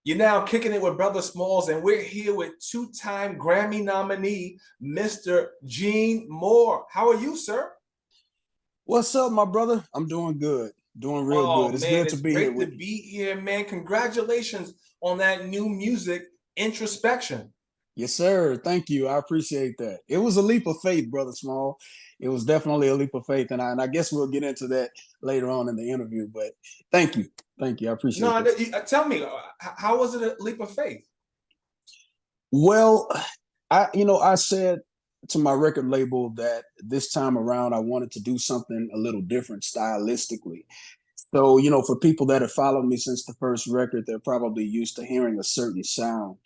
You're now kicking it with Brother Smalls, and we're here with two-time Grammy nominee, Mr. Gene Moore. How are you, sir? What's up, my brother? I'm doing good. Doing real Oh good. It's man, good to it's be here great to with you. be here, man. Congratulations on that new music, Introspection. Yes, sir. Thank you. I appreciate that. It was a leap of faith, brother Small. It was definitely a leap of faith, and I guess we'll get into that later on in the interview. But thank you, thank you. I appreciate No, that. tell me, how was it a leap of faith? Well, I said to my record label that this time around I wanted to do something a little different stylistically. So, for people that have followed me since the first record, they're probably used to hearing a certain sound.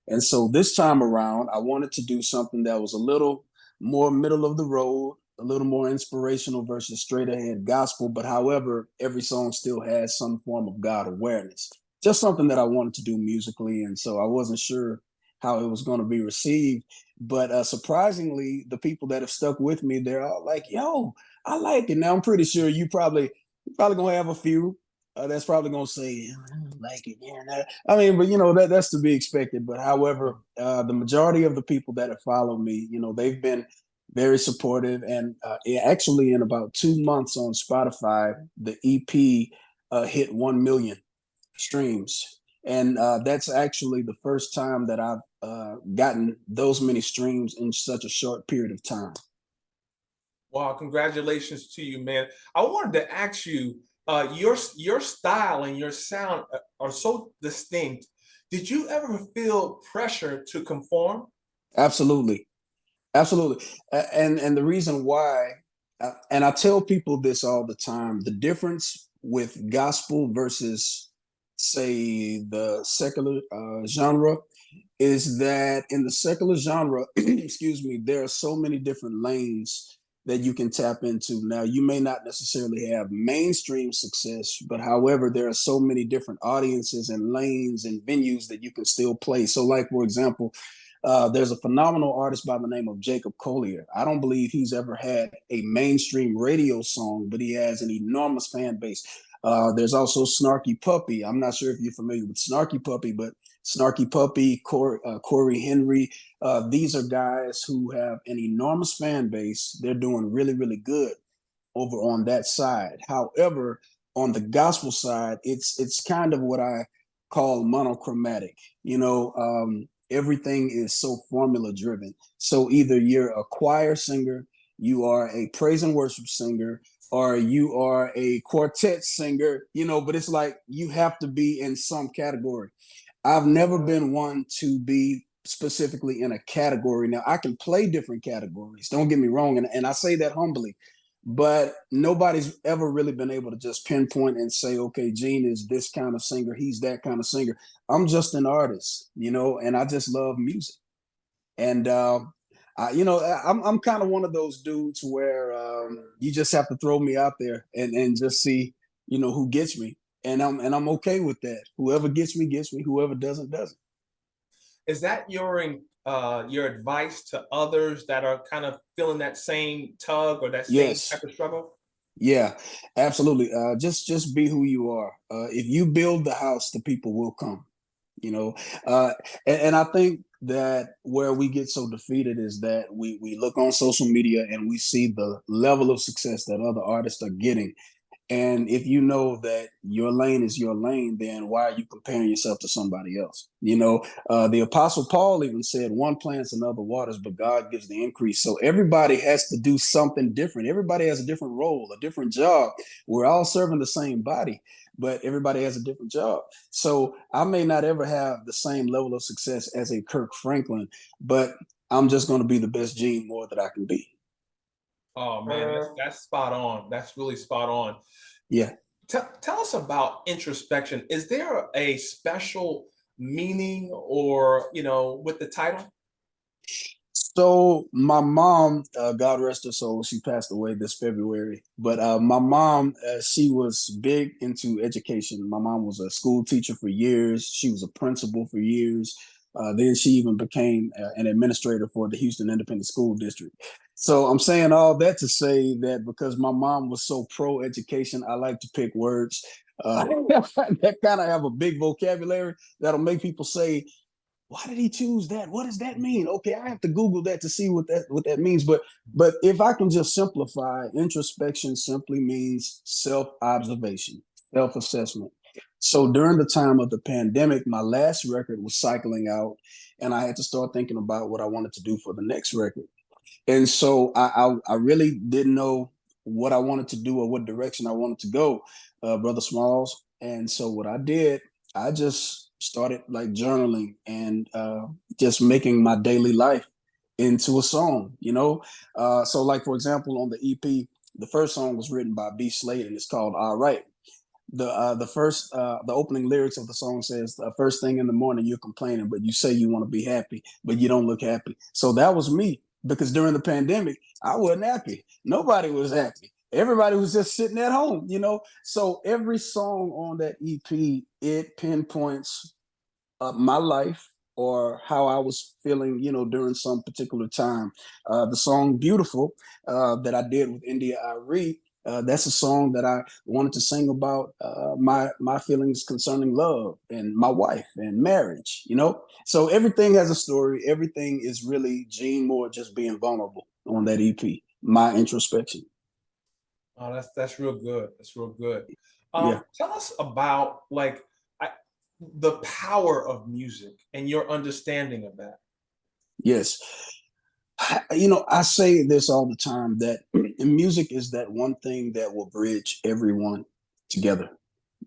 And so this time around, I wanted to do something that was a little more middle of the road, a little more inspirational versus straight ahead gospel. But however, every song still has some form of God awareness. Just something that I wanted to do musically. And so I wasn't sure how it was going to be received. But surprisingly, the people that have stuck with me, they're all like, yo, I like it. Now, I'm pretty sure you're probably gonna have a few that's probably gonna say, I don't like it. Yeah, I mean, but that's to be expected. But however, the majority of the people that have followed me, they've been very supportive. And actually, in about 2 months on Spotify, the EP hit 1 million streams, and that's actually the first time that I've gotten those many streams in such a short period of time. Wow, congratulations to you, man. I wanted to ask you, your style and your sound are so distinct. Did you ever feel pressure to conform? Absolutely. Absolutely. And the reason why, and I tell people this all the time, the difference with gospel versus, say, the secular genre is that in the secular genre, excuse me, there are so many different lanes that you can tap into. Now, you may not necessarily have mainstream success, but however, there are so many different audiences and lanes and venues that you can still play. So, like, for example, there's a phenomenal artist by the name of Jacob Collier. I don't believe he's ever had a mainstream radio song, but he has an enormous fan base. There's also Snarky Puppy. I'm not sure if you're familiar with Snarky Puppy, but Snarky Puppy, Corey Henry, these are guys who have an enormous fan base. They're doing really, really good over on that side. However, on the gospel side, it's kind of what I call monochromatic. Everything is so formula driven. So either you're a choir singer, you are a praise and worship singer, or you are a quartet singer, but it's like you have to be in some category. I've never been one to be specifically in a category. Now, I can play different categories, don't get me wrong, and I say that humbly, but nobody's ever really been able to just pinpoint and say, okay, Gene is this kind of singer, he's that kind of singer. I'm just an artist, and I just love music. And I'm kind of one of those dudes where you just have to throw me out there and just see, who gets me, and I'm okay with that. Whoever gets me. Whoever doesn't, doesn't. Is that your advice to others that are kind of feeling that same tug or that same type Yes. of struggle? Yeah, absolutely. Just be who you are. If you build the house, the people will come. You know, uh, and I think that where we get so defeated is that we look on social media and we see the level of success that other artists are getting, and if you know that your lane is your lane, then why are you comparing yourself to somebody else? The Apostle Paul even said, one plants and other waters, but God gives the increase. So everybody has to do something different. Everybody has a different role, a different job. We're all serving the same body, but everybody has a different job. So I may not ever have the same level of success as a Kirk Franklin, but I'm just going to be the best Gene Moore that I can be. Oh man, that's spot on. That's really spot on. Yeah. Tell us about introspection. Is there a special meaning or, with the title? So my mom, God rest her soul, she passed away this February. But my mom, she was big into education. My mom was a school teacher for years. She was a principal for years. Then she even became an administrator for the Houston Independent School District. So I'm saying all that to say that because my mom was so pro education, I like to pick words that kind of have a big vocabulary that'll make people say, why did he choose that? What does that mean? Okay, I have to Google that to see what that means. But if I can just simplify, introspection simply means self-observation, self-assessment. So during the time of the pandemic, my last record was cycling out, and I had to start thinking about what I wanted to do for the next record. And so I really didn't know what I wanted to do or what direction I wanted to go, Brother Smalls. And so what I did, I just started like journaling and just making my daily life into a song. So like for example, on the EP, the first song was written by B. Slade and it's called All Right. The opening lyrics of the song says, first thing in the morning you're complaining, but you say you want to be happy, but you don't look happy. So that was me, because during the pandemic I wasn't happy. Nobody was happy. Everybody was just sitting at home. So every song on that EP, it pinpoints my life or how I was feeling, during some particular time. The song "Beautiful" that I did with India Irie, that's a song that I wanted to sing about my feelings concerning love and my wife and marriage. So everything has a story. Everything is really Gene Moore just being vulnerable on that EP. My introspection. Oh, that's real good. That's real good. Yeah. Tell us about the power of music and your understanding of that. Yes. I say this all the time that music is that one thing that will bridge everyone together.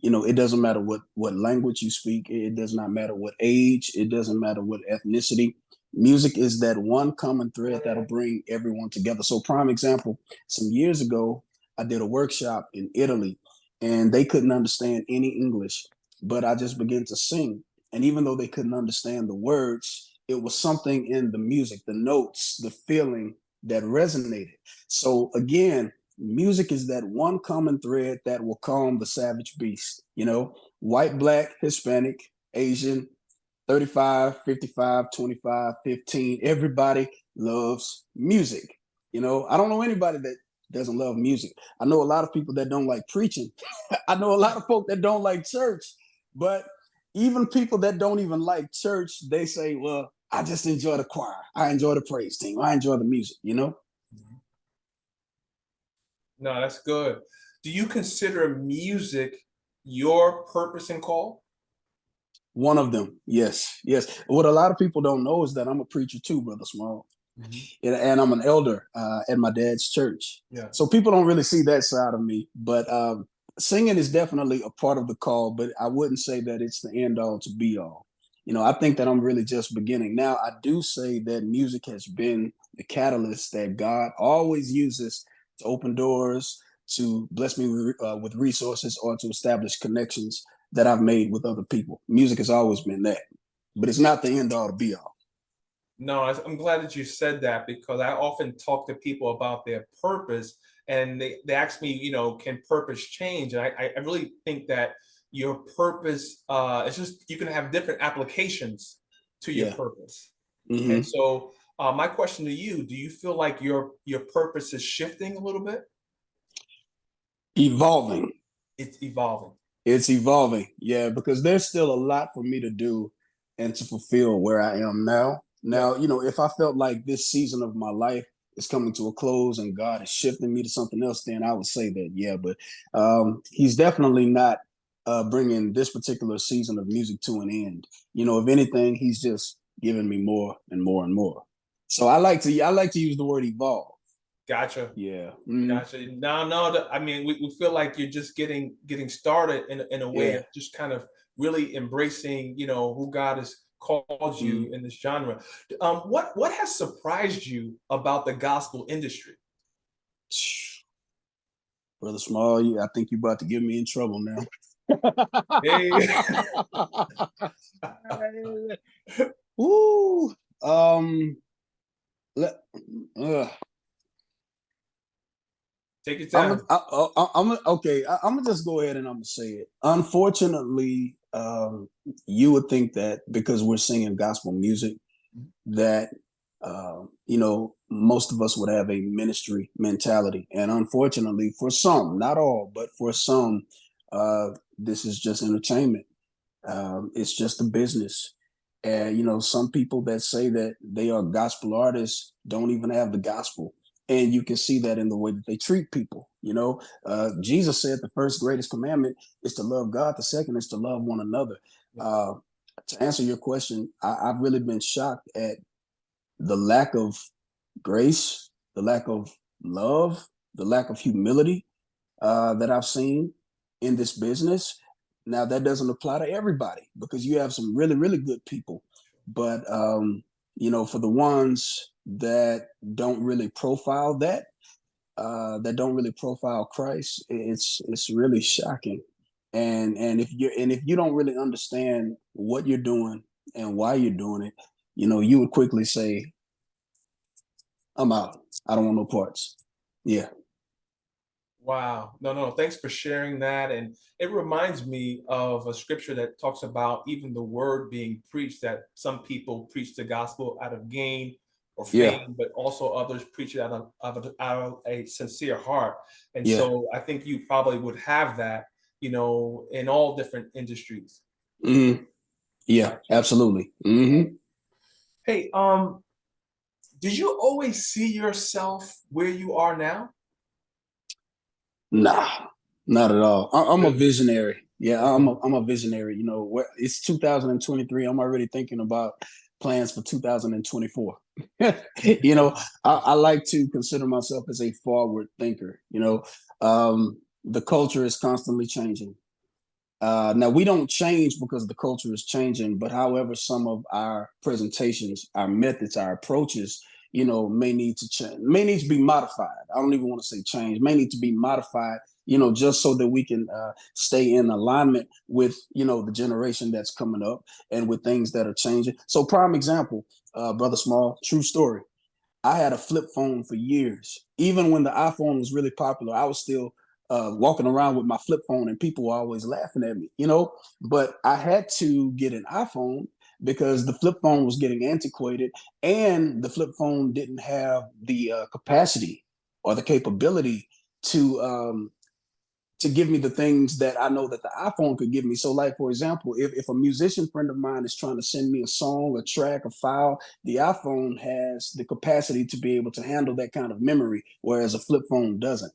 It doesn't matter what language you speak, it does not matter what age, it doesn't matter what ethnicity. Music is that one common thread that'll bring everyone together. So, prime example, some years ago, I did a workshop in Italy and they couldn't understand any English, but I just began to sing. And even though they couldn't understand the words, it was something in the music, the notes, the feeling that resonated. So, again, music is that one common thread that will calm the savage beast. White, black, Hispanic, Asian, 35, 55, 25, 15. Everybody loves music. I don't know anybody that doesn't love music. I know a lot of people that don't like preaching. I know a lot of folk that don't like church, but even people that don't even like church, they say, well, I just enjoy the choir. I enjoy the praise team. I enjoy the music. No, that's good. Do you consider music your purpose and call? One of them, yes, yes. What a lot of people don't know is that I'm a preacher too, Brother Small, and I'm an elder at my dad's church. Yeah. So people don't really see that side of me, but singing is definitely a part of the call. But I wouldn't say that it's the end all to be all. I think that I'm really just beginning. Now, I do say that music has been the catalyst that God always uses to open doors, to bless me with resources, or to establish connections that I've made with other people. Music has always been that, but it's not the end all to be all. No, I'm glad that you said that because I often talk to people about their purpose and they ask me, can purpose change? And I really think that your purpose, it's just you can have different applications to your Yeah. purpose. Mm-hmm. And so my question to you, do you feel like your purpose is shifting a little bit? Evolving. It's evolving. It's evolving. Yeah, because there's still a lot for me to do and to fulfill where I am now. Yeah. Now, if I felt like this season of my life is coming to a close and God is shifting me to something else, then I would say that, yeah. But He's definitely not bringing this particular season of music to an end. If anything, He's just giving me more and more and more. So I like to use the word evolve. Gotcha. Yeah. Gotcha. No. I mean, we feel like you're just getting started in a way Yeah. of just kind of really embracing, who God has called you Mm. in this genre. What has surprised you about the gospel industry? Brother Small, I think you're about to get me in trouble now. Hey, Woo. Let, uh, take your I'm time. I'm okay. I'm gonna just go ahead and I'm gonna say it. Unfortunately, you would think that because we're singing gospel music, that most of us would have a ministry mentality. And unfortunately, for some, not all, but for some, this is just entertainment. It's just a business. And some people that say that they are gospel artists don't even have the gospel. And you can see that in the way that they treat people. Jesus said the first greatest commandment is to love God. The second is to love one another. Uh, to answer your question, I've really been shocked at the lack of grace, the lack of love, the lack of humility that I've seen in this business. Now, that doesn't apply to everybody because you have some really, really good people. But, for the ones that don't really profile that don't really profile Christ, it's really shocking. And if you don't really understand what you're doing and why you're doing it, you would quickly say, I'm out. I don't want no parts. Yeah. Wow. No, no, thanks for sharing that. And it reminds me of a scripture that talks about even the word being preached, that some people preach the gospel out of gain or Yeah. fame, but also others preach it out of a sincere heart. And Yeah. so I think you probably would have that, in all different industries. Mm-hmm. Yeah, Gotcha. absolutely. Mm-hmm. Hey, did you always see yourself where you are now? Nah, not at all. I'm a Really? visionary. Yeah, I'm Okay. I'm a visionary. It's 2023. I'm already thinking about plans for 2024. I like to consider myself as a forward thinker. The culture is constantly changing. Now we don't change because the culture is changing, but however, some of our presentations, our methods, our approaches, may need to change, may need to be modified. I don't even want to say change, may need to be modified, just so that we can stay in alignment with, the generation that's coming up and with things that are changing. So prime example, Brother Small, true story. I had a flip phone for years. Even when the iPhone was really popular, I was still walking around with my flip phone, and people were always laughing at me, But I had to get an iPhone because the flip phone was getting antiquated, and the flip phone didn't have the capacity or the capability to give me the things that I know that the iPhone could give me. So, like, for example, if a musician friend of mine is trying to send me a song, a track, a file, the iPhone has the capacity to be able to handle that kind of memory, whereas a flip phone doesn't.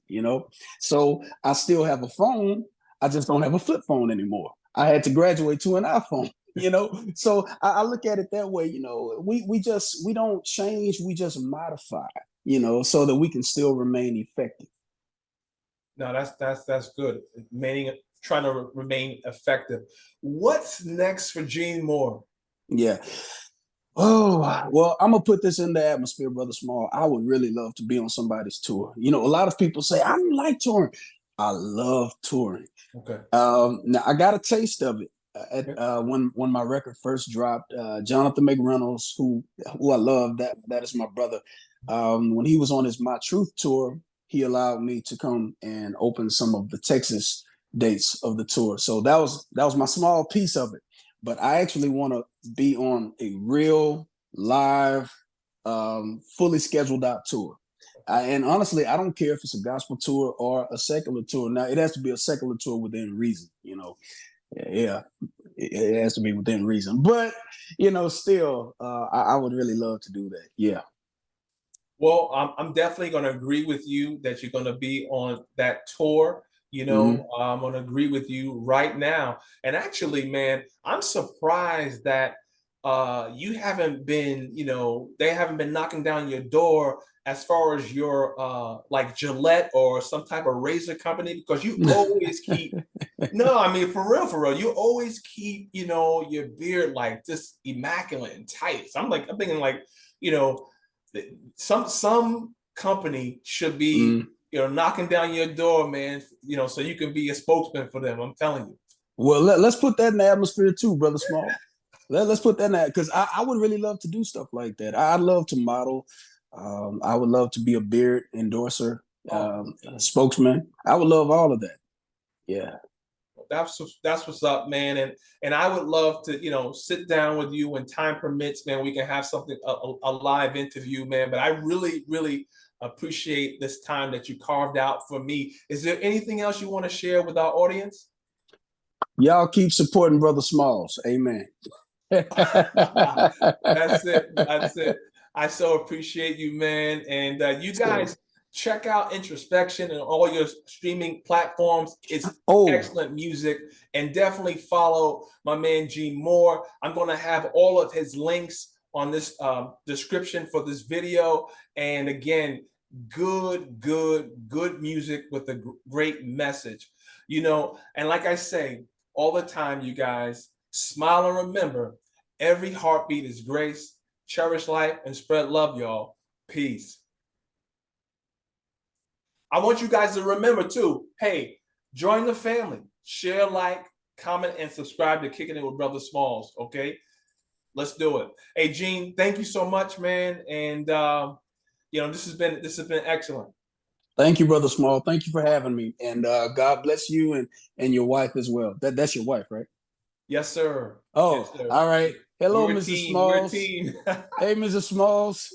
So I still have a phone. I just don't have a flip phone anymore. I had to graduate to an iPhone. So I look at it that way. We don't change, we just modify. So that we can still remain effective. No, that's good. Trying to remain effective. What's next for Gene Moore? Yeah. Oh, well, I'm gonna put this in the atmosphere, Brother Small. I would really love to be on somebody's tour. A lot of people say, I don't like touring. I love touring. Okay. Now I got a taste of it Okay. when my record first dropped. Jonathan McReynolds, who I love, that is my brother. When he was on his My Truth tour, he allowed me to come and open some of the Texas dates of the tour. So that was my small piece of it. But I actually want to be on a real live, fully scheduled out tour. And honestly, I don't care if it's a gospel tour or a secular tour. Now, it has to be a secular tour within reason. Yeah, it has to be within reason. But still, I would really love to do that. Yeah. Well, I'm definitely going to agree with you that you're going to be on that tour. Mm-hmm. I'm going to agree with you right now. And actually, man, I'm surprised that you haven't been, they haven't been knocking down your door as far as your like Gillette or some type of razor company, because you always keep. No, I mean for real, you always keep, your beard like just immaculate and tight. So I'm thinking like, you know some company should be Mm. knocking down your door, man, so you can be a spokesman for them. I'm telling you. Well, let's put that in the atmosphere too, Brother Small. Let's put that in that because I would really love to do stuff like that. I'd love to model. I would love to be a beard endorser, Oh, spokesman. I would love all of that. Yeah. That's what's up, man. And I would love to, sit down with you when time permits, man. We can have something a live interview, man. But I really, really appreciate this time that you carved out for me. Is there anything else you want to share with our audience? Y'all keep supporting Brother Smalls. Amen. That's it. That's it. I so appreciate you, man. And you guys check out Introspection and all your streaming platforms. It's excellent music. And definitely follow my man Gene Moore. I'm going to have all of his links on this description for this video. And again, good music with a great message. And like I say all the time, you guys, smile and remember, every heartbeat is grace. Cherish life and spread love, y'all. Peace. I want you guys to remember too, hey, join the family. Share, like, comment, and subscribe to Kicking It with Brother Smalls, okay? Let's do it. Hey, Gene, thank you so much, man. And this has been excellent. Thank you, Brother Small. Thank you for having me. And God bless you and your wife as well. That's your wife, right? Yes, sir. Oh, yes, sir. All right. Hello, Mrs. Team. Smalls. We're a team. Hey, Mrs. Smalls.